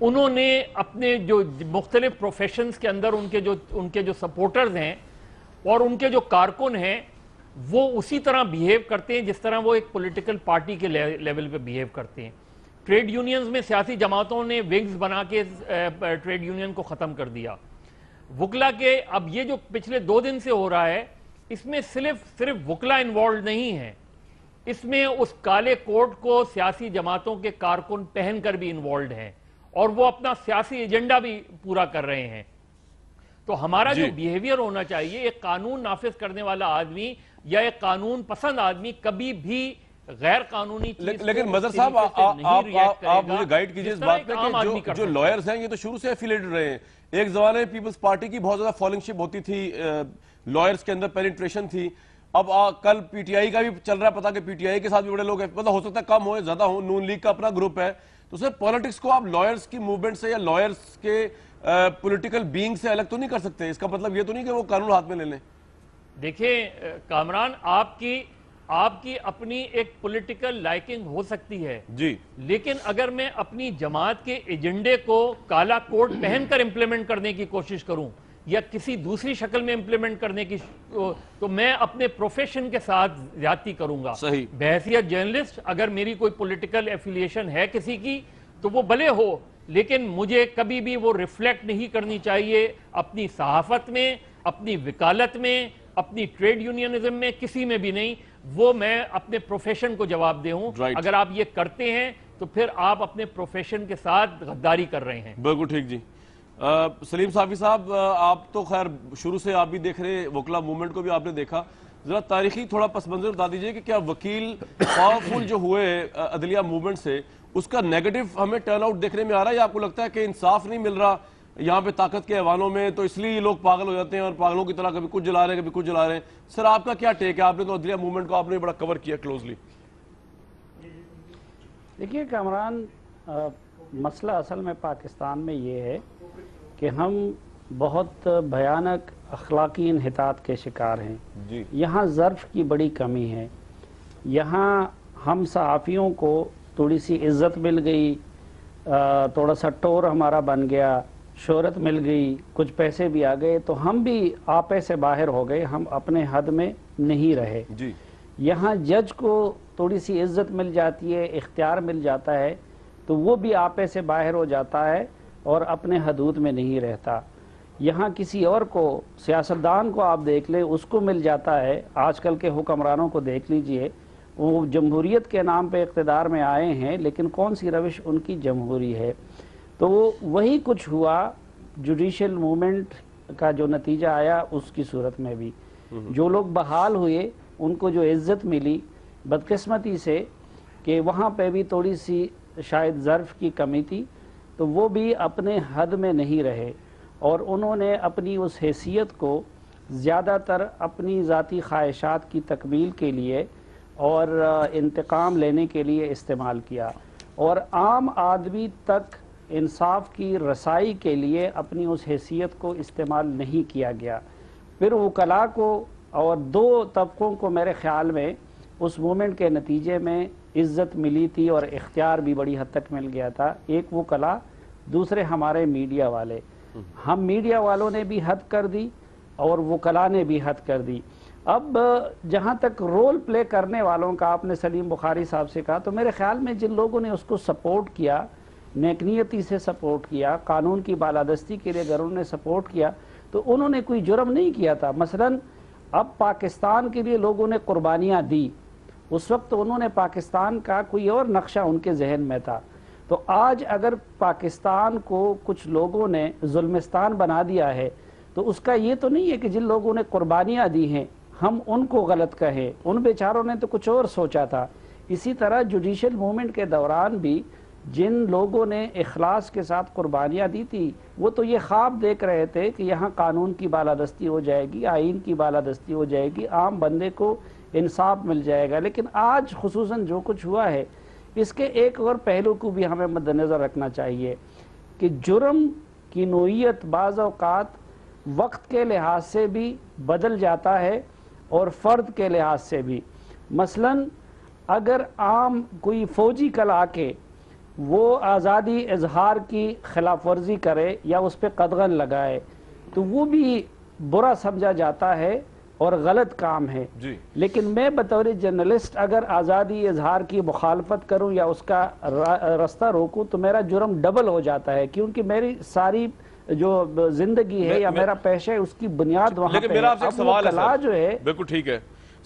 انہوں نے اپنے جو مختلف پروفیشنز کے اندر ان کے جو سپورٹرز ہیں اور ان کے جو کارکن ہیں وہ اسی طرح بیہیو کرتے ہیں جس طرح وہ ایک پولیٹیکل پارٹی کے لیول پہ بیہیو کرتے ہیں. ٹریڈ یونینز میں سیاسی جماعتوں نے ونگز بنا کے ٹریڈ یونین کو ختم کر دیا. وکلا کے اب یہ جو پچھلے 2 دن سے ہو رہا ہے اس میں صرف وکلا انوالوڈ نہیں ہے, اس میں اس کالے کوٹ کو سیاسی جماعتوں کے کارکن پہن کر بھی انوالوڈ ہیں اور وہ اپنا سیاسی ایجنڈا بھی پورا کر رہے ہیں. تو ہمارا جو بیہیویئر ہونا چاہیے, ایک قانون نافذ کرنے والا آدمی یا ایک قانون پسند آدمی کبھی بھی غیر قانونی چیز لیکن مظہر صاحب آپ مجھے گائیڈ کیجئے اس بات پہ کہ جو لائرز ہیں یہ تو شروع سے ایفیلیٹڈ رہے ہیں. ایک زمانے میں پیپلز پارٹی کی بہت زیادہ فالوئنگ شپ ہوتی تھی, لائرز کے اندر پینیٹریشن تھی. اب کل پی ٹی آئی کا بھی چل رہا ہے پتا کہ پی ٹی آئی کے ساتھ بھی بڑے لوگ ہیں, مطلب ہو سکتا ہے کم ہوئے زیادہ ہوں, نون لیگ کا اپنا گروپ ہے. تو سر پولیٹکس کو آپ لائرز کی موومنٹ سے یا لائرز کے پولیٹیکل بینگ سے الگ تو نہیں کر سکتے؟ اس کا مطلب یہ تو نہیں کہ وہ قانون ہاتھ میں لے لیں. دیکھیں کامران, آپ کی اپنی ایک پولیٹیکل لائکنگ ہو سکتی ہے جی, لیکن اگر میں اپنی جماعت کے ایجنڈے کو کالا کوٹ پہن کر امپلیمنٹ کرنے کی کوشش کروں یا کسی دوسری شکل میں امپلیمنٹ کرنے کی, تو میں اپنے پروفیشن کے ساتھ زیادتی کروں گا. صحیح. بحیثیت جرنلسٹ اگر میری کوئی پولیٹیکل ایفیلیشن ہے کسی کی تو وہ بھلے ہو, لیکن مجھے کبھی بھی وہ ریفلیکٹ نہیں کرنی چاہیے اپنی صحافت میں, اپنی وکالت میں, اپنی ٹریڈ یونینزم میں, کسی میں بھی نہیں. وہ میں اپنے پروفیشن کو جواب دے ہوں. اگر آپ یہ کرتے ہیں تو پھر آپ اپنے پروفیشن کے ساتھ غداری کر رہے ہیں. بالکل ٹھیک. جی سلیم صافی صاحب, آپ تو خیر شروع سے آپ بھی دیکھ رہے وکلا موومنٹ کو بھی آپ نے دیکھا, ذرا تاریخی تھوڑا پس منظر بتا دیجئے کہ کیا وکیل پاورفل جو ہوئے عدلیہ موومنٹ سے اس کا نیگیٹو ہمیں ٹرن آؤٹ دیکھنے میں آ رہا ہے, یا آپ کو لگتا ہے کہ انصاف نہیں مل رہا یہاں پہ طاقت کے ایوانوں میں تو اس لیے یہ لوگ پاگل ہو جاتے ہیں اور پاگلوں کی طرح کبھی کچھ جلا رہے ہیں کبھی کچھ جلا رہے ہیں؟ سر آپ کا کیا ٹیک ہے؟ آپ نے تو عدلیہ موومنٹ کو آپ نے بڑا کور کیا کلوزلی. دیکھیے کامران, مسئلہ اصل میں پاکستان میں یہ ہے کہ ہم بہت بھیانک اخلاقی انحطاط کے شکار ہیں. جی, یہاں ظرف کی بڑی کمی ہے. یہاں ہم صحافیوں کو تھوڑی سی عزت مل گئی, تھوڑا سا ٹور ہمارا بن گیا, شہرت مل گئی, کچھ پیسے بھی آ گئے تو ہم بھی آپے سے باہر ہو گئے, ہم اپنے حد میں نہیں رہے. جی, یہاں جج کو تھوڑی سی عزت مل جاتی ہے, اختیار مل جاتا ہے تو وہ بھی آپے سے باہر ہو جاتا ہے اور اپنے حدود میں نہیں رہتا. یہاں کسی اور کو, سیاستدان کو آپ دیکھ لیں, اس کو مل جاتا ہے. آج کل کے حکمرانوں کو دیکھ لیجئے, وہ جمہوریت کے نام پہ اقتدار میں آئے ہیں لیکن کون سی روش ان کی جمہوری ہے. تو وہی کچھ ہوا جوڈیشل موومنٹ کا جو نتیجہ آیا اس کی صورت میں بھی. جو لوگ بحال ہوئے ان کو جو عزت ملی بدقسمتی سے کہ وہاں پہ بھی تھوڑی سی شاید ظرف کی کمی تھی, تو وہ بھی اپنے حد میں نہیں رہے اور انہوں نے اپنی اس حیثیت کو زیادہ تر اپنی ذاتی خواہشات کی تکمیل کے لیے اور انتقام لینے کے لیے استعمال کیا, اور عام آدمی تک انصاف کی رسائی کے لیے اپنی اس حیثیت کو استعمال نہیں کیا گیا. پھر وکلاء کو اور 2 طبقوں کو میرے خیال میں اس موومنٹ کے نتیجے میں عزت ملی تھی اور اختیار بھی بڑی حد تک مل گیا تھا. ایک وکلاء, دوسرے ہمارے میڈیا والے. ہم میڈیا والوں نے بھی حد کر دی اور وکلاء نے بھی حد کر دی. اب جہاں تک رول پلے کرنے والوں کا آپ نے سلیم بخاری صاحب سے کہا, تو میرے خیال میں جن لوگوں نے اس کو سپورٹ کیا, نیک نیتی سے سپورٹ کیا, قانون کی بالادستی کے لیے اگر انہوں نے سپورٹ کیا تو انہوں نے کوئی جرم نہیں کیا تھا. مثلا اب پاکستان کے لیے لوگوں نے قربانیاں دی, اس وقت انہوں نے پاکستان کا کوئی اور نقشہ ان کے ذہن میں تھا. تو آج اگر پاکستان کو کچھ لوگوں نے ظلمستان بنا دیا ہے تو اس کا یہ تو نہیں ہے کہ جن لوگوں نے قربانیاں دی ہیں ہم ان کو غلط کہیں, ان بیچاروں نے تو کچھ اور سوچا تھا. اسی طرح جوڈیشل موومنٹ کے دوران بھی جن لوگوں نے اخلاص کے ساتھ قربانیاں دی تھی وہ تو یہ خواب دیکھ رہے تھے کہ یہاں قانون کی بالادستی ہو جائے گی, آئین کی بالادستی ہو جائے گی, عام بندے کو انصاف مل جائے گا. لیکن آج خصوصاً جو کچھ ہوا ہے اس کے ایک اور پہلو کو بھی ہمیں مد نظر رکھنا چاہیے کہ جرم کی نوعیت بعض اوقات وقت کے لحاظ سے بھی بدل جاتا ہے اور فرد کے لحاظ سے بھی. مثلا اگر عام کوئی فوجی کل آ کے وہ آزادی اظہار کی خلاف ورزی کرے یا اس پہ قدغن لگائے تو وہ بھی برا سمجھا جاتا ہے اور غلط کام ہے. لیکن میں بطور جرنلسٹ اگر آزادی اظہار کی مخالفت کروں یا اس کا راستہ روکوں تو میرا جرم ڈبل ہو جاتا ہے، کیونکہ میری ساری جو زندگی ہے یا میرا پیشہ ہے اس کی بنیاد وہاں پہ ہے. لیکن میرا آپ سے ایک سوال ہے کلا جو ہے، بالکل ٹھیک ہے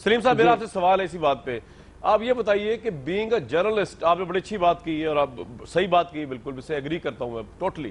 سلیم صاحب، میرا آپ سے سوال ہے اسی بات پہ. آپ یہ بتائیے کہ بینگ اے جرنلسٹ آپ نے بڑی اچھی بات کی ہے اور آپ صحیح بات کی ہے، بالکل اس سے ایگری کرتا ہوں میں ٹوٹلی.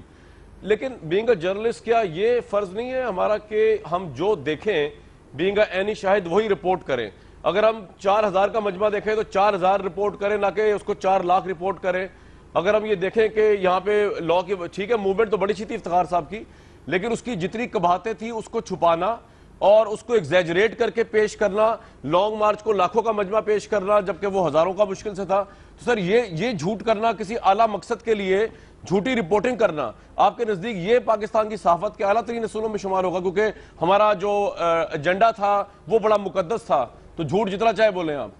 لیکن بینگ اے جرنلسٹ کیا یہ فرض نہیں ہے ہمارا کہ ہم جو دیکھیں بینگ اے اینی شاہد وہی رپورٹ کریں؟ اگر ہم 4000 کا مجمع دیکھیں تو 4000 رپورٹ کریں، نہ کہ اس کو 4 لاکھ رپورٹ کریں. اگر ہم یہ دیکھیں کہ یہاں پہ لاء کی ٹھیک ہے موومنٹ تو بڑی اچھی تھی افتخار صاحب کی، لیکن اس کی جتنی قباحتیں تھیں اس کو چھپانا اور اس کو ایگزیجریٹ کر کے پیش کرنا، لانگ مارچ کو لاکھوں کا مجمع پیش کرنا جبکہ وہ ہزاروں کا مشکل سے تھا. تو سر یہ جھوٹ کرنا کسی اعلیٰ مقصد کے لیے جھوٹی رپورٹنگ کرنا، آپ کے نزدیک یہ پاکستان کی صحافت کے اعلیٰ ترین اصولوں میں شمار ہوگا؟ کیونکہ ہمارا جو ایجنڈا تھا وہ بڑا مقدس تھا، تو جھوٹ جتنا چاہے بولیں آپ.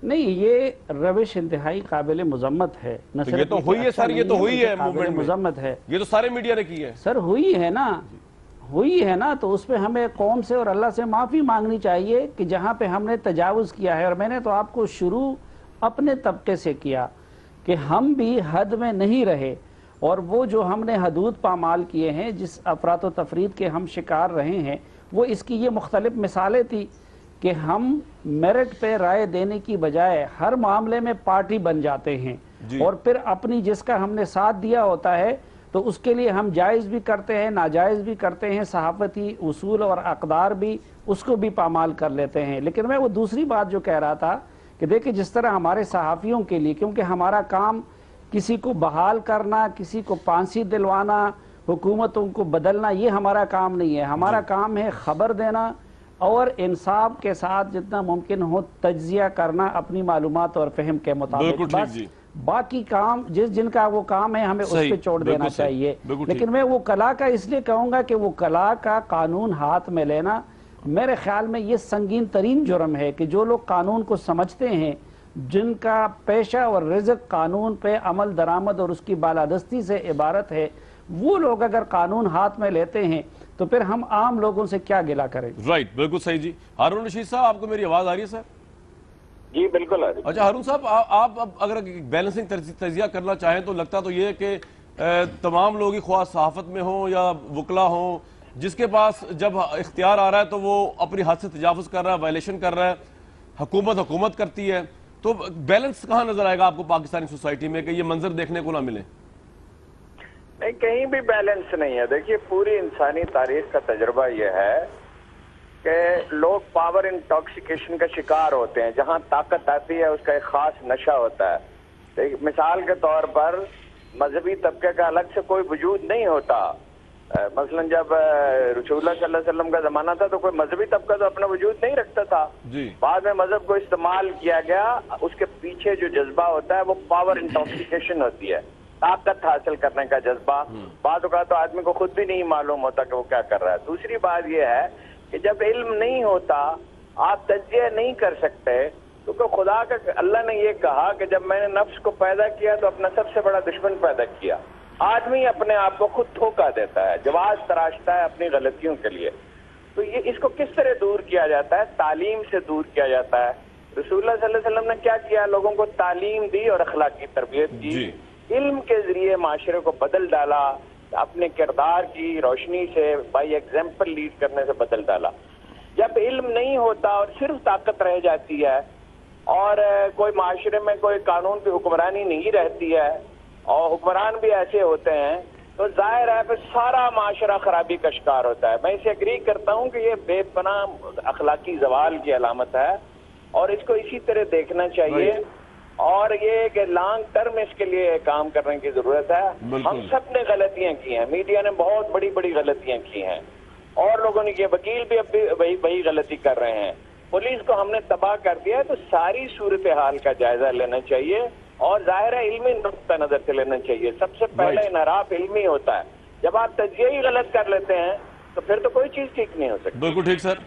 نہیں، یہ روش انتہائی قابل مذمت ہے. یہ تو ہوئی ہے سر، یہ تو ہوئی ہے موومنٹ میں، مذمت ہے. یہ تو سارے میڈیا نے کی ہے سر، ہوئی ہے نا تو اس پہ ہمیں قوم سے اور اللہ سے معافی مانگنی چاہیے کہ جہاں پہ ہم نے تجاوز کیا ہے. اور میں نے تو آپ کو شروع اپنے طبقے سے کیا کہ ہم بھی حد میں نہیں رہے، اور وہ جو ہم نے حدود پامال کیے ہیں، جس افراط و تفرید کے ہم شکار رہے ہیں، وہ اس کی یہ مختلف مثالیں تھی کہ ہم میرٹ پہ رائے دینے کی بجائے ہر معاملے میں پارٹی بن جاتے ہیں اور پھر اپنی جس کا ہم نے ساتھ دیا ہوتا ہے تو اس کے لیے ہم جائز بھی کرتے ہیں، ناجائز بھی کرتے ہیں، صحافتی اصول اور اقدار بھی اس کو بھی پامال کر لیتے ہیں. لیکن میں وہ دوسری بات جو کہہ رہا تھا کہ دیکھیں جس طرح ہمارے صحافیوں کے لیے، کیونکہ ہمارا کام کسی کو بحال کرنا، کسی کو پھانسی دلوانا، حکومتوں کو بدلنا، یہ ہمارا کام نہیں ہے. ہمارا کام ہے خبر دینا اور انصاف کے ساتھ جتنا ممکن ہو تجزیہ کرنا اپنی معلومات اور فہم کے مطابق. بس باقی کام جن کا وہ کام ہے ہمیں اس پہ چھوڑ دینا چاہیے. لیکن میں وہ کلا کا اس لیے کہوں گا کہ وہ کلا کا قانون ہاتھ میں لینا میرے خیال میں یہ سنگین ترین جرم ہے کہ جو لوگ قانون کو سمجھتے ہیں، جن کا پیشہ اور رزق قانون پہ عمل درآمد اور اس کی بالادستی سے عبارت ہے، وہ لوگ اگر قانون ہاتھ میں لیتے ہیں تو پھر ہم عام لوگوں سے کیا گلہ کریں؟ رائٹ، بالکل صحیح. جی ہارون رشید صاحب، آپ کو میری آواز آ رہی ہے سر؟ جی بالکل آ رہی ہے. اچھا ہارون صاحب، آپ اب اگر بیلنسنگ تجزیہ کرنا چاہیں تو لگتا تو یہ کہ تمام لوگ ہی خواہ صحافت میں ہوں یا وکلا ہوں، جس کے پاس جب اختیار آ رہا ہے تو وہ اپنی حد سے تجاوز کر رہا ہے، وائلیشن کر رہا ہے. حکومت کرتی ہے، تو بیلنس کہاں نظر آئے گا آپ کو پاکستانی سوسائٹی میں کہ یہ منظر دیکھنے کو نہ ملے؟ نہیں، کہیں بھی بیلنس نہیں ہے. دیکھیے پوری انسانی تاریخ کا تجربہ یہ ہے کہ لوگ پاور انٹاکسیکیشن کا شکار ہوتے ہیں. جہاں طاقت آتی ہے اس کا ایک خاص نشہ ہوتا ہے. مثال کے طور پر مذہبی طبقے کا الگ سے کوئی وجود نہیں ہوتا. مثلا جب رسول اللہ صلی اللہ علیہ وسلم کا زمانہ تھا تو کوئی مذہبی طبقہ تو اپنا وجود نہیں رکھتا تھا. بعد میں مذہب کو استعمال کیا گیا. اس کے پیچھے جو جذبہ ہوتا ہے وہ پاور انٹاکسیکیشن ہوتی ہے، طاقت حاصل کرنے کا جذبہ. بعض اوقات تو آدمی کو خود بھی نہیں معلوم ہوتا کہ وہ کیا کر رہا ہے. دوسری بات یہ ہے کہ جب علم نہیں ہوتا، آپ تجزیہ نہیں کر سکتے، کیونکہ خدا کا اللہ نے یہ کہا کہ جب میں نے نفس کو پیدا کیا تو اپنا سب سے بڑا دشمن پیدا کیا. آدمی اپنے آپ کو خود دھوکہ دیتا ہے، جواز تراشتا ہے اپنی غلطیوں کے لیے. تو یہ اس کو کس طرح دور کیا جاتا ہے؟ تعلیم سے دور کیا جاتا ہے. رسول اللہ صلی اللہ علیہ وسلم نے کیا کیا؟ لوگوں کو تعلیم دی اور اخلاقی تربیت دی. علم کے ذریعے معاشرے کو بدل ڈالا، اپنے کردار کی روشنی سے بائی ایگزامپل لیڈ کرنے سے بدل ڈالا. جب علم نہیں ہوتا اور صرف طاقت رہ جاتی ہے اور کوئی معاشرے میں کوئی قانون کی حکمرانی نہیں رہتی ہے اور حکمران بھی ایسے ہوتے ہیں، تو ظاہر ہے پھر سارا معاشرہ خرابی کا شکار ہوتا ہے. میں اسے اگری کرتا ہوں کہ یہ بے پناہ اخلاقی زوال کی علامت ہے اور اس کو اسی طرح دیکھنا چاہیے. اور یہ کہ لانگ ٹرم اس کے لیے کام کرنے کی ضرورت ہے. ہم سب نے غلطیاں کی ہیں، میڈیا نے بہت بڑی بڑی غلطیاں کی ہیں اور لوگوں نے کیا، وکیل بھی اب بھی وہی غلطی کر رہے ہیں. پولیس کو ہم نے تباہ کر دیا ہے. تو ساری صورتحال کا جائزہ لینا چاہیے اور ظاہر ہے علمی نقطہ نظر سے لینا چاہیے. سب سے پہلے انحراف علمی ہوتا ہے. جب آپ تجزیہ ہی غلط کر لیتے ہیں تو پھر تو کوئی چیز ٹھیک نہیں ہو سکتی. بالکل ٹھیک سر،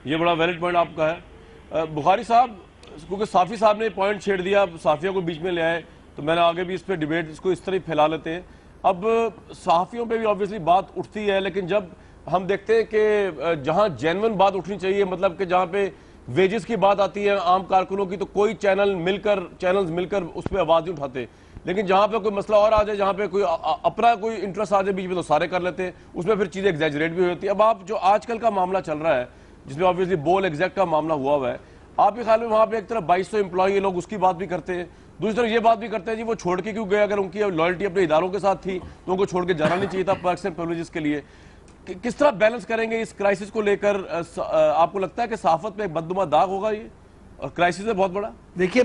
یہ بڑا ویلڈ پوائنٹ آپ کا ہے. بخاری صاحب، کیونکہ صافی صاحب نے پوائنٹ چھیڑ دیا, صحافیوں کو بیچ میں لے آئے, تو میں نے آگے بھی اس پہ ڈیبیٹ اس کو اس طرح پھیلا لیتے ہیں. اب صحافیوں پہ بھی آبویسلی بات اٹھتی ہے, لیکن جب ہم دیکھتے ہیں کہ جہاں جینون بات اٹھنی چاہیے, مطلب کہ جہاں پہ ویجز کی بات آتی ہے عام کارکنوں کی, تو کوئی چینلز مل کر اس پہ آواز نہیں اٹھاتے. لیکن جہاں پہ کوئی مسئلہ اور آ جائے, جہاں پہ کوئی اپنا کوئی انٹرسٹ آ جائے بیچ میں, تو سارے کر لیتے ہیں, اس میں پھر چیزیں ایگزیجریٹ بھی ہوتی ہے. اب آپ جو آج کل کا معاملہ چل رہا ہے, جس میں آبویسلی بول ایگزیکٹ کا معاملہ ہوا ہے, آپ کے خیال میں وہاں پہ ایک طرف 2200 امپلائی لوگ اس کی بات بھی کرتے ہیں, دوسری طرف یہ بات بھی کرتے ہیں جی وہ چھوڑ کے کیوں گئے, اگر ان کی لائلٹی اپنے اداروں کے ساتھ تھی تو ان کو چھوڑ کے جانا نہیں چاہیے تھا پرکس اینڈ پریولیجز کے لیے. کس طرح بیلنس کریں گے اس کرائسس کو لے کر؟ آپ کو لگتا ہے کہ صحافت پہ ایک بدنما داغ ہوگا یہ, اور کرائسس ہے بہت بڑا؟ دیکھیے,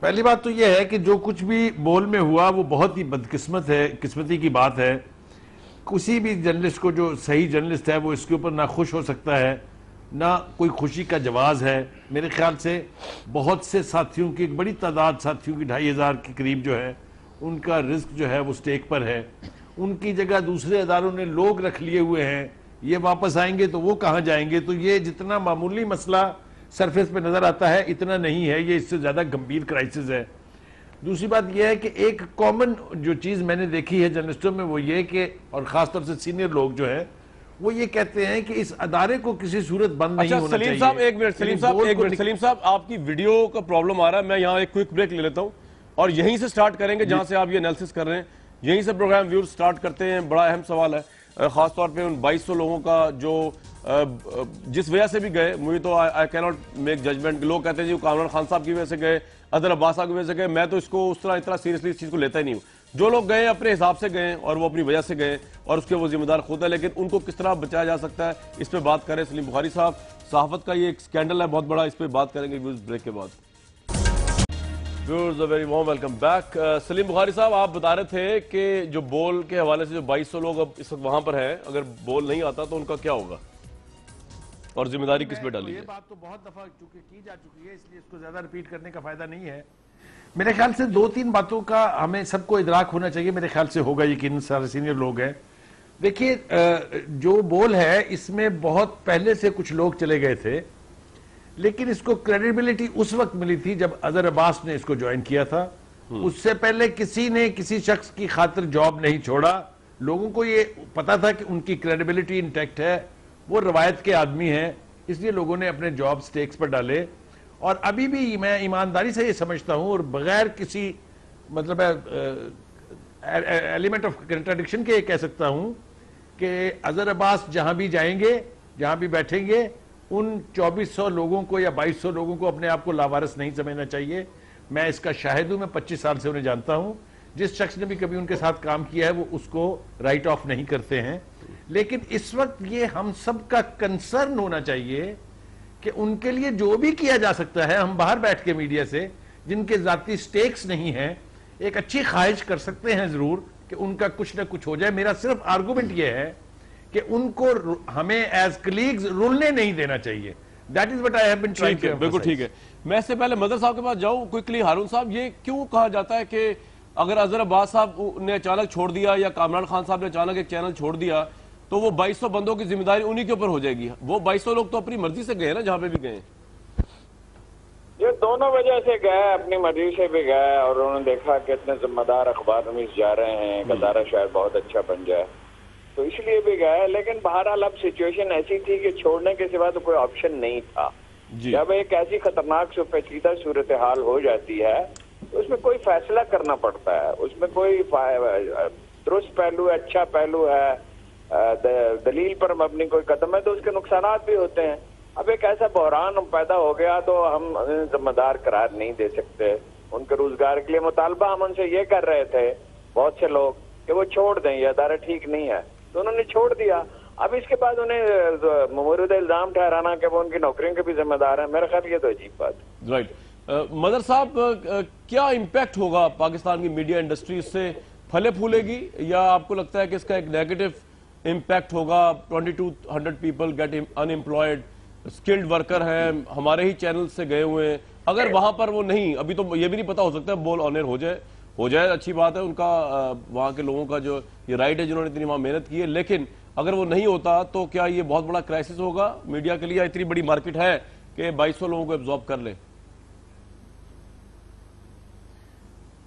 پہلی بات تو یہ ہے کہ جو کچھ بھی بول میں ہوا وہ بہت ہی قسمتی کی بات ہے. کسی بھی جرنلسٹ کو, جو صحیح جرنلسٹ ہے, وہ اس کے اوپر نہ خوش ہو سکتا ہے نہ کوئی خوشی کا جواز ہے. میرے خیال سے بہت سے ساتھیوں کی, ایک بڑی تعداد ساتھیوں کی 2500 کے قریب جو ہے, ان کا رزق جو ہے وہ سٹیک پر ہے. ان کی جگہ دوسرے اداروں نے لوگ رکھ لیے ہوئے ہیں, یہ واپس آئیں گے تو وہ کہاں جائیں گے. تو یہ جتنا معمولی مسئلہ سرفیس پہ نظر آتا ہے اتنا نہیں ہے, یہ اس سے زیادہ گمبھیر کرائسس ہے. دوسری بات یہ ہے کہ ایک کامن جو چیز میں نے دیکھی ہے جرنلسٹوں میں, وہ یہ کہ, اور خاص طور سے سینئر لوگ جو ہیں, وہ یہ کہتے ہیں کہ اس ادارے کو کسی صورت بند نہیں ہونا چاہیے. سلیم صاحب ایک منٹ, سلیم صاحب آپ کی ویڈیو کا پرابلم آ رہا ہے, میں یہاں ایک کوئک بریک لے لیتا ہوں اور یہیں سے سٹارٹ کریں گے جہاں سے آپ یہ انالیسس کر رہے ہیں. یہیں سے پروگرام ویور سٹارٹ کرتے ہیں. بڑا اہم سوال ہے, خاص طور پہ ان 2200 لوگوں کا جو جس وجہ سے بھی گئے. مجھے تو آئی کی ناٹ میک ججمنٹ. لوگ کہتے ہیں جی وہ کامران خان صاحب کی وجہ سے گئے, اظہر عباس صاحب کی وجہ سے گئے. میں تو اس کو اس طرح اتنا سیریسلی اس چیز کو لیتا ہی نہیں ہوں. جو لوگ گئے اپنے حساب سے گئے اور وہ اپنی وجہ سے گئے, اور اس کے وہ ذمہ دار خود ہے, لیکن ان کو کس طرح بچایا جا سکتا ہے اس پہ بات کریں. سلیم بخاری صاحب, صحافت کا یہ ایک سکینڈل ہے بہت بڑا, اس پہ بات کریں گے ویورز بریک کے بعد. Viewers very warm welcome back. Saleem Bukhari sahab, آپ بتا رہے تھے کہ جو بول کے حوالے سے جو 2200 لوگ اب اس وقت وہاں پر ہیں, اگر بول نہیں آتا تو ان کا کیا ہوگا اور ذمہ داری کس پہ ڈالی یہ ہے؟ بات تو بہت دفعہ چونکہ کی جا چکی ہے, اس لیے اس کو زیادہ ریپیٹ کرنے کا فائدہ نہیں ہے. میرے خیال سے 2-3 باتوں کا ہمیں سب کو ادراک ہونا چاہیے. میرے خیال سے ہوگا, یقیناً سارے سینئر لوگ ہیں. دیکھیے, جو بول ہے اس میں بہت پہلے سے کچھ لوگ چلے گئے تھے, لیکن اس کو کریڈیبلٹی اس وقت ملی تھی جب اظہر عباس نے اس کو جوائن کیا تھا. اس سے پہلے کسی نے کسی شخص کی خاطر جاب نہیں چھوڑا. لوگوں کو یہ پتا تھا کہ ان کی کریڈیبلٹی انٹیکٹ ہے, وہ روایت کے آدمی ہیں, اس لیے لوگوں نے اپنے جاب سٹیکس پر ڈالے. اور ابھی بھی میں ایمانداری سے یہ سمجھتا ہوں, اور بغیر کسی مطلب ایلیمنٹ آف کنٹراڈکشن کے یہ کہہ سکتا ہوں کہ اظہر عباس جہاں بھی جائیں گے, جہاں بھی بیٹھیں گے, ان 2400 لوگوں کو یا 2200 لوگوں کو اپنے آپ کو لاوارث نہیں سمجھنا چاہیے. میں اس کا شاہد ہوں, میں 25 سال سے انہیں جانتا ہوں. جس شخص نے بھی کبھی ان کے ساتھ کام کیا ہے وہ اس کو رائٹ آف نہیں کرتے ہیں. لیکن اس وقت یہ ہم سب کا کنسرن ہونا چاہیے کہ ان کے لیے جو بھی کیا جا سکتا ہے, ہم باہر بیٹھ کے میڈیا سے, جن کے ذاتی سٹیکس نہیں ہیں, ایک اچھی خواہش کر سکتے ہیں ضرور کہ ان کا کچھ نہ کچھ ہو جائے. میرا صرف آرگومنٹ یہ ہے کہ ان کو ہمیں ایز کلیگز رولنے نہیں دینا چاہیے. That is what I have been trying to بالکل ٹھیک ہے. میں اس سے پہلے مظہر صاحب کے پاس جاؤں کوئکلی. ہارون صاحب, یہ کیوں کہا جاتا ہے کہ اگر اظہر عباس صاحب نے اچانک چھوڑ دیا یا کامران خان صاحب نے اچانک ایک چینل چھوڑ دیا تو وہ 2200 بندوں کی ذمہ داری انہی کے اوپر ہو جائے گی؟ وہ 2200 لوگ تو اپنی مرضی سے گئے نا, جہاں پہ بھی گئے. یہ دونوں وجہ سے گئے, اپنی مرضی سے بھی گئے, اور انہوں نے دیکھا کہ اتنے ذمہ دار اخبار نویس جا رہے ہیں, ایک ادارہ شاید بہت اچھا بن جائے, تو اس لیے بھی گئے. لیکن بہرحال اب سچویشن ایسی تھی کہ چھوڑنے کے سوا تو کوئی آپشن نہیں تھا. جب ایک ایسی خطرناک پیچیدہ صورتحال ہو جاتی ہے تو اس میں کوئی فیصلہ کرنا پڑتا ہے. اس میں کوئی درست پہلو ہے, اچھا پہلو ہے, دلیل پر مبنی کوئی قدم ہے, تو اس کے نقصانات بھی ہوتے ہیں. اب ایک ایسا بحران پیدا ہو گیا تو ہم ذمہ دار قرار نہیں دے سکتے. ان کے روزگار کے لیے مطالبہ ہم ان سے یہ کر رہے تھے بہت سے لوگ کہ وہ چھوڑ دیں, یہ ادارہ ٹھیک نہیں ہے, تو انہوں نے چھوڑ دیا. اب اس کے بعد انہیں مورد الزام ٹھہرانا کہ وہ ان کی نوکریوں کے بھی ذمہ دار ہیں, میرا خیال یہ تو عجیب بات ہے. رائٹ. مظہر صاحب, کیا امپیکٹ ہوگا پاکستان کی میڈیا انڈسٹری, اس سے پھلے پھولے گی, یا آپ کو لگتا ہے کہ اس کا ایک نیگیٹو امپیکٹ ہوگا؟ 2200 people get unemployed, skilled worker ہیں, ہمارے ہی چینل سے گئے ہوئے ہیں. اگر وہاں پر وہ نہیں, ابھی تو یہ بھی نہیں پتا, ہو سکتا ہے بول آنر ہو جائے, اچھی بات ہے, ان کا وہاں کے لوگوں کا جو یہ رائٹ ہے جنہوں نے اتنی وہاں محنت کی ہے. لیکن اگر وہ نہیں ہوتا تو کیا یہ بہت بڑا کرائسس ہوگا میڈیا کے لیے؟ اتنی بڑی مارکیٹ ہے کہ 2200 لوگوں کو ابزارب کر لے.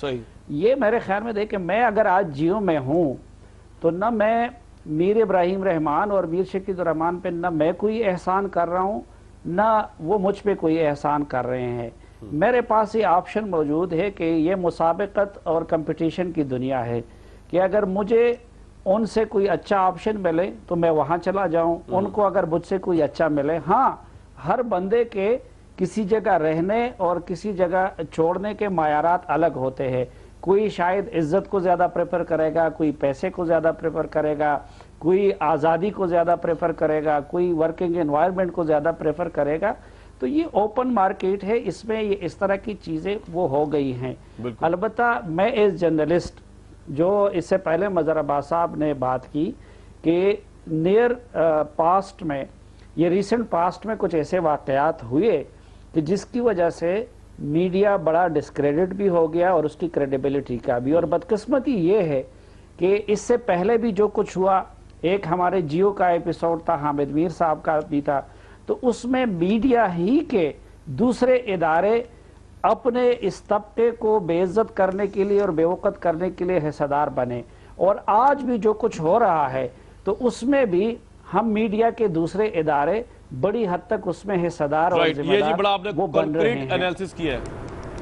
صحیح. یہ میرے خیال میں دیکھیں، میں اگر آج جیو میں ہوں تو نہ میں میر ابراہیم رحمان اور میر شکیل الرحمان پہ نہ میں کوئی احسان کر رہا ہوں، نہ وہ مجھ پہ کوئی احسان کر رہے ہیں. میرے پاس یہ آپشن موجود ہے کہ یہ مسابقت اور کمپٹیشن کی دنیا ہے کہ اگر مجھے ان سے کوئی اچھا آپشن ملے تو میں وہاں چلا جاؤں، ان کو اگر مجھ سے کوئی اچھا ملے. ہاں، ہر بندے کے کسی جگہ رہنے اور کسی جگہ چھوڑنے کے معیارات الگ ہوتے ہیں. کوئی شاید عزت کو زیادہ پریفر کرے گا، کوئی پیسے کو زیادہ پریفر کرے گا، کوئی آزادی کو زیادہ پریفر کرے گا، کوئی ورکنگ انوائرمنٹ کو زیادہ پریفر کرے گا. تو یہ اوپن مارکیٹ ہے، اس میں یہ اس طرح کی چیزیں وہ ہو گئی ہیں. البتہ میں ایز جرنلسٹ، جو اس سے پہلے مظہر عباس صاحب نے بات کی کہ نیئر پاسٹ میں، یہ ریسنٹ پاسٹ میں کچھ ایسے واقعات ہوئے کہ جس کی وجہ سے میڈیا بڑا ڈسکریڈٹ بھی ہو گیا اور اس کی کریڈیبلٹی کا بھی. اور بدقسمتی یہ ہے کہ اس سے پہلے بھی جو کچھ ہوا، ایک ہمارے جیو کا ایپیسوڈ تھا، حامد میر صاحب کا بھی تھا، تو اس میں میڈیا ہی کے دوسرے ادارے اپنے اس طبقے کو بے عزت کرنے کے لیے اور بے وقت کرنے کے لیے حصہ دار بنے. اور آج بھی جو کچھ ہو رہا ہے تو اس میں بھی ہم میڈیا کے دوسرے ادارے بڑی حد تک اس میں حصہ دار اور ذمہ یہ بڑا آپ نے دار وہ بن رہے ہیں. انالیسس کیا ہے.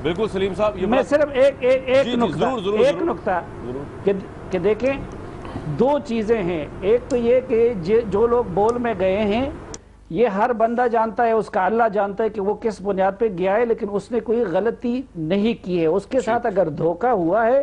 بالکل سلیم صاحب، میں صرف ایک نقطہ کہ دیکھیں، دو چیزیں ہیں. ایک تو یہ کہ جو لوگ بول میں گئے ہیں، یہ ہر بندہ جانتا ہے، اس کا اللہ جانتا ہے کہ وہ کس بنیاد پہ گیا ہے، لیکن اس نے کوئی غلطی نہیں کی ہے. اس کے ساتھ اگر دھوکہ ہوا ہے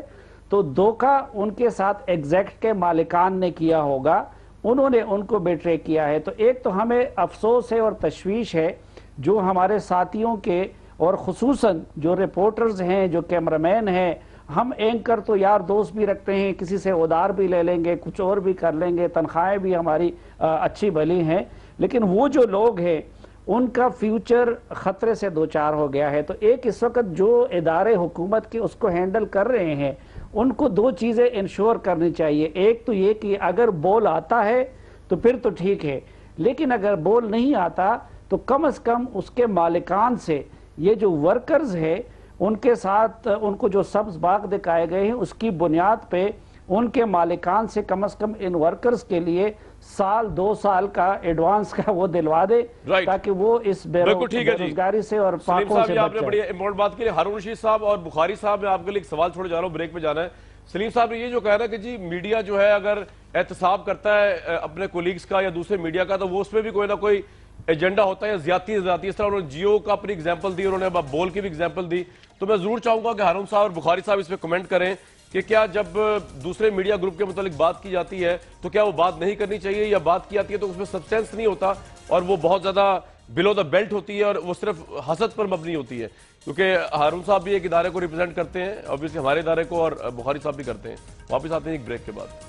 تو دھوکہ ان کے ساتھ ایگزیکٹ کے مالکان نے کیا ہوگا، انہوں نے ان کو بیٹرے کیا ہے. تو ایک تو ہمیں افسوس ہے اور تشویش ہے جو ہمارے ساتھیوں کے، اور خصوصاً جو رپورٹرز ہیں، جو کیمرامین ہیں. ہم اینکر تو یار دوست بھی رکھتے ہیں، کسی سے ادار بھی لے لیں گے، کچھ اور بھی کر لیں گے، تنخواہیں بھی ہماری اچھی بھلی ہیں، لیکن وہ جو لوگ ہیں ان کا فیوچر خطرے سے دوچار ہو گیا ہے. تو ایک اس وقت جو ادارے حکومت کے اس کو ہینڈل کر رہے ہیں، ان کو دو چیزیں انشور کرنی چاہیے. ایک تو یہ کہ اگر بول آتا ہے تو پھر تو ٹھیک ہے، لیکن اگر بول نہیں آتا تو کم از کم اس کے مالکان سے، یہ جو ورکرز ہیں ان کے ساتھ ان کو جو سبز باغ دکھائے گئے ہیں، اس کی بنیاد پہ ان کے مالکان سے کم از کم ان ورکرز کے لیے سال 2 سال کا ایڈوانس کا وہ دلوا دے، تاکہ وہ اس بے روزگاری سے اور پاکوں سے آپ نے بڑی امپورٹنٹ بات کی. ہارون رشید صاحب اور بخاری صاحب، میں آپ کے لیے ایک سوال چھوڑے جا رہا ہوں، بریک پہ جانا ہے. سلیم صاحب نے یہ جو کہہ رہا ہے کہ جی میڈیا جو ہے اگر احتساب کرتا ہے اپنے کولیگز کا یا دوسرے میڈیا کا، تو وہ اس میں بھی کوئی نہ کوئی ایجنڈا ہوتا ہے یا زیادتی. اس طرح انہوں نے جیو کا اپنی ایگزامپل دی، انہوں نے اب بول کی بھی ایگزامپل دی. تو میں ضرور چاہوں گا کہ ہارون صاحب اور بخاری صاحب اس پہ کمنٹ کریں کہ کیا جب دوسرے میڈیا گروپ کے متعلق بات کی جاتی ہے تو کیا وہ بات نہیں کرنی چاہیے، یا بات کی جاتی ہے تو اس میں سبسٹینس نہیں ہوتا اور وہ بہت زیادہ بلو دا بیلٹ ہوتی ہے اور وہ صرف حسد پر مبنی ہوتی ہے. کیونکہ ہارون صاحب بھی ایک ادارے کو ریپرزینٹ کرتے ہیں، obviously ہمارے ادارے کو، اور بخاری صاحب بھی کرتے ہیں. واپس آتے ہیں ایک بریک کے بعد.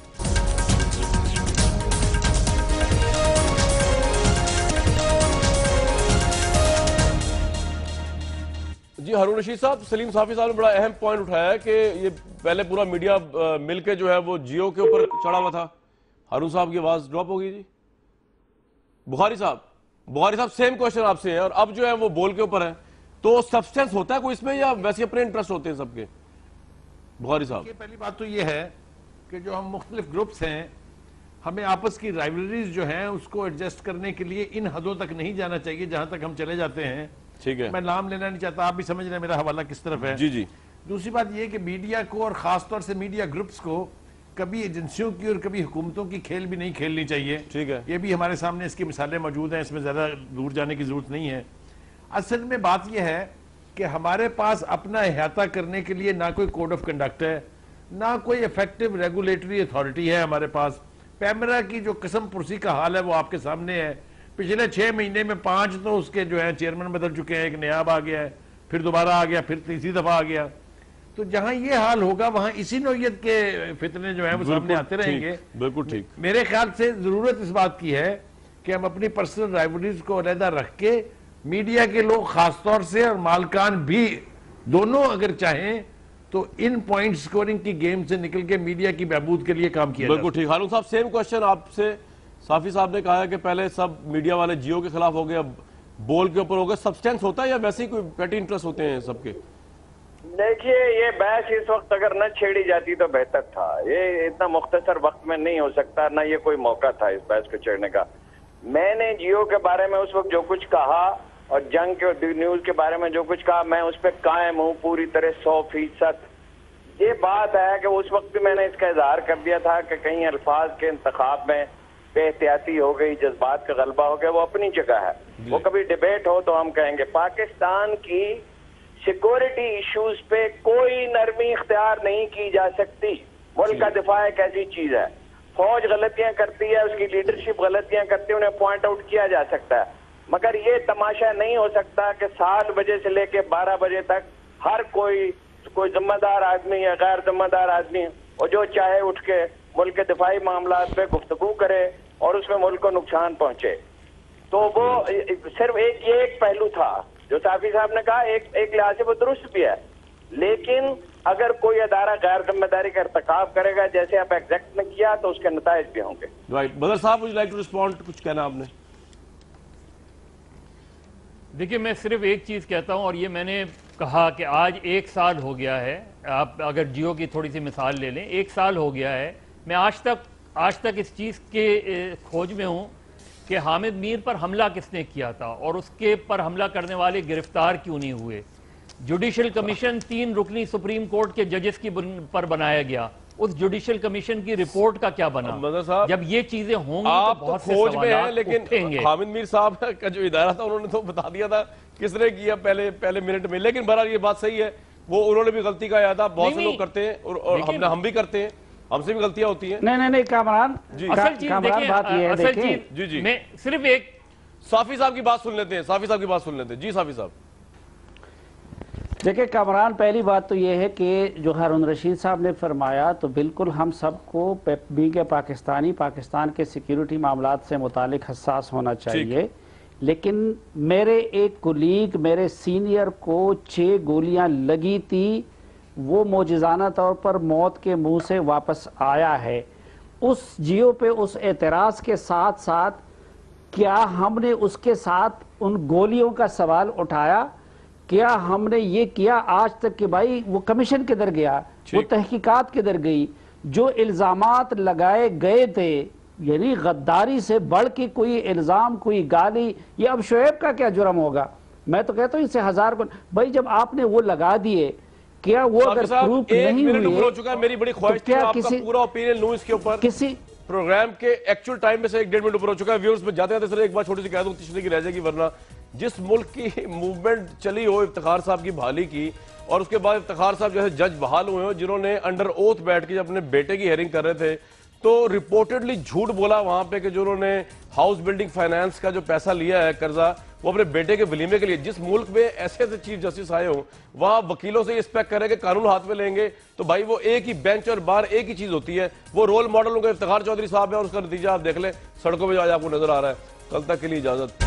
جی ہارون رشید صاحب، سلیم صافی صاحب نے بڑا اہم پوائنٹ اٹھایا ہے کہ یہ پہلے پورا میڈیا مل کے جو ہے وہ جیو کے اوپر چڑھا ہوا تھا. ہارون صاحب کی آواز ڈراپ ہو گئی. جی بخاری صاحب سیم کوشچن آپ سے ہے، اور اب جو ہے وہ بول کے اوپر ہے، تو سبسٹینس ہوتا ہے کوئی اس میں یا ویسے اپنے انٹرسٹ ہوتے ہیں سب کے؟ بخاری صاحب، پہلی بات تو یہ ہے کہ جو ہم مختلف گروپس ہیں، ہمیں آپس کی رائیولریز جو ہیں اس کو ایڈجسٹ کرنے کے لیے ان حدوں تک نہیں جانا چاہیے جہاں تک ہم چلے جاتے ہیں. ٹھیک ہے، میں نام لینا نہیں چاہتا، آپ بھی سمجھ رہے ہیں میرا حوالہ کس طرف ہے. جی. دوسری بات یہ کہ میڈیا کو، اور خاص طور سے میڈیا گروپس کو، کبھی ایجنسیوں کی اور کبھی حکومتوں کی کھیل بھی نہیں کھیلنی چاہیے. ٹھیک ہے، یہ بھی ہمارے سامنے اس کی مثالیں موجود ہیں، اس میں زیادہ دور جانے کی ضرورت نہیں ہے. اصل میں بات یہ ہے کہ ہمارے پاس اپنا احاطہ کرنے کے لیے نہ کوئی کوڈ آف کنڈکٹ ہے، نہ کوئی ایفیکٹو ریگولیٹری اتھارٹی ہے ہمارے پاس. پیمرا کی جو قسم پرسی کا حال ہے وہ آپ کے سامنے ہے. پچھلے 6 مہینے میں 5 تو اس کے جو ہیں چیئرمین بدل چکے ہیں، ایک نیاب آ گیا ہے، پھر دوبارہ آ گیا، پھر تیسری دفعہ آ گیا. تو جہاں یہ حال ہوگا وہاں اسی نوعیت کے فتنے جو ہیں وہ سامنے آتے رہیں گے. بالکل ٹھیک. میرے خیال سے ضرورت اس بات کی ہے کہ ہم اپنی پرسنل رائیولریز کو علیحدہ رکھ کے، میڈیا کے لوگ خاص طور سے اور مالکان بھی دونوں اگر چاہیں تو ان پوائنٹ سکورنگ کی گیم سے نکل کے میڈیا کی بہبود کے لیے کام کیا جائے. بالکل ٹھیک. ہارون صاحب سیم کوشچن آپ سے صافی صاحب نے کہا ہے کہ پہلے سب میڈیا والے جیو کے خلاف ہو گئے، اب بول کے اوپر ہو گئے. سبسٹینس ہوتا ہے یا ویسے ہی کوئی پیٹی انٹرسٹ ہوتے ہیں سب کے؟ دیکھیے یہ بحث اس وقت اگر نہ چھیڑی جاتی تو بہتر تھا. یہ اتنا مختصر وقت میں نہیں ہو سکتا، نہ یہ کوئی موقع تھا اس بحث کو چھیڑنے کا. میں نے جیو کے بارے میں اس وقت جو کچھ کہا اور جنگ کے نیوز کے بارے میں جو کچھ کہا، میں اس پہ قائم ہوں پوری طرح 100%. یہ بات ہے کہ اس وقت بھی میں نے اس کا اظہار کر دیا تھا کہ کہیں الفاظ کے انتخاب میں بے احتیاطی ہو گئی، جذبات کا غلبہ ہو گیا، وہ اپنی جگہ ہے. وہ کبھی ڈیبیٹ ہو تو ہم کہیں گے. پاکستان کی سیکورٹی ایشوز پہ کوئی نرمی اختیار نہیں کی جا سکتی. ملک کا دفاع ایک ایسی چیز ہے، فوج غلطیاں کرتی ہے، اس کی لیڈرشپ غلطیاں کرتی ہے، انہیں پوائنٹ آؤٹ کیا جا سکتا ہے. مگر یہ تماشا نہیں ہو سکتا کہ 7 بجے سے لے کے 12 بجے تک ہر کوئی ذمہ دار آدمی یا غیر ذمہ دار آدمی اور جو چاہے اٹھ کے ملک کے دفاعی معاملات پہ گفتگو کرے اور اس میں ملک کو نقصان پہنچے. تو وہ صرف ایک پہلو تھا جو صافی صاحب نے کہا، ایک لحاظ سے وہ درست بھی ہے. لیکن اگر کوئی ادارہ غیر ذمہ داری کا ارتکاب کرے گا جیسے آپ ایگزیکٹ نے کیا تو اس کے نتائج بھی ہوں گے. Right. Badr Sahib would you like to respond? کچھ کہنا آپ نے؟ دیکھیں میں صرف ایک چیز کہتا ہوں، اور یہ میں نے کہا کہ آج 1 سال ہو گیا ہے. آپ اگر جیو کی تھوڑی سی مثال لے لیں، 1 سال ہو گیا ہے. میں آج تک اس چیز کے کھوج میں ہوں کہ حامد میر پر حملہ کس نے کیا تھا اور اس کے پر حملہ کرنے والے گرفتار کیوں نہیں ہوئے. جوڈیشل کمیشن 3 رکنی سپریم کورٹ کے ججز کی پر بنایا گیا، اس جوڈیشل کمیشن کی رپورٹ کا کیا بنا؟ جب یہ چیزیں ہوں گی آپ تو بہت سے کھوج میں ہیں، سوالات لیکن اٹھیں گے. حامد میر صاحب کا جو ادارہ تھا انہوں نے تو بتا دیا تھا کس نے کیا پہلے منٹ میں. لیکن بہرحال یہ بات صحیح ہے، وہ انہوں نے بھی غلطی کا اعادہ بہت سے لوگ کرتے ہیں اور ہم بھی کرتے ہیں، ہم سے بھی غلطیاں ہوتی ہیں. نہیں کامران، اصل بات یہ ہے چیز میں صرف ایک صافی صاحب کی بات سن لیتے ہیں. جی صافی صاحب. دیکھیں کامران، پہلی بات تو یہ ہے کہ جو ہارون رشید صاحب نے فرمایا تو بالکل ہم سب کو پاکستان کے سیکیورٹی معاملات سے متعلق حساس ہونا چاہیے. لیکن میرے ایک کولیگ، میرے سینئر کو 6 گولیاں لگی تھی، وہ معجزانہ طور پر موت کے منہ سے واپس آیا ہے. اس جیو پہ اس اعتراض کے ساتھ ساتھ کیا ہم نے اس کے ساتھ ان گولیوں کا سوال اٹھایا؟ کیا ہم نے یہ کیا آج تک کہ بھائی وہ کمیشن کدھر گیا، وہ تحقیقات کدھر گئی؟ جو الزامات لگائے گئے تھے، یعنی غداری سے بڑھ کے کوئی الزام، کوئی گالی، یہ اب شعیب کا کیا جرم ہوگا؟ میں تو کہتا ہوں اس سے 1000 گنا. بھائی جب آپ نے وہ لگا دیے، کیا وہ اگر پروف نہیں ہوئے؟ میری بڑی خواہش تھی آپ کا پورا اوپینین لوں اس کے اوپر. کسی پروگرام کے ایکچوئل ٹائم میں سے 1.5 منٹ اوپر ہو چکا ہے. ویورز میں جاتے جاتے سر ایک بار چھوٹی سی کہہ دوں، تشریح کی رہ جائے گی، ورنہ جس ملک کی موومنٹ چلی ہو افتخار صاحب کی بحالی کی، اور اس کے بعد افتخار صاحب جیسے جج بحال ہوئے ہو جنہوں نے انڈر اوتھ بیٹھ کے جب اپنے بیٹے کی ہیئرنگ کر رہے تھے تو رپورٹڈلی جھوٹ بولا وہاں پہ کہ جو انہوں نے ہاؤس بلڈنگ فائنانس کا جو پیسہ لیا ہے قرضہ، وہ اپنے بیٹے کے ولیمے کے لیے. جس ملک میں ایسے ایسے چیف جسٹس آئے ہوں وہاں وکیلوں سے یہ ایکسپیکٹ کرے کہ قانون ہاتھ میں لیں گے تو بھائی وہ ایک ہی بینچ اور بار ایک ہی چیز ہوتی ہے. وہ رول ماڈل ان کا افتخار چودھری صاحب ہے اور اس کا نتیجہ آپ دیکھ لیں سڑکوں پہ آج آپ کو نظر آ رہا ہے. کل تک کے لیے اجازت.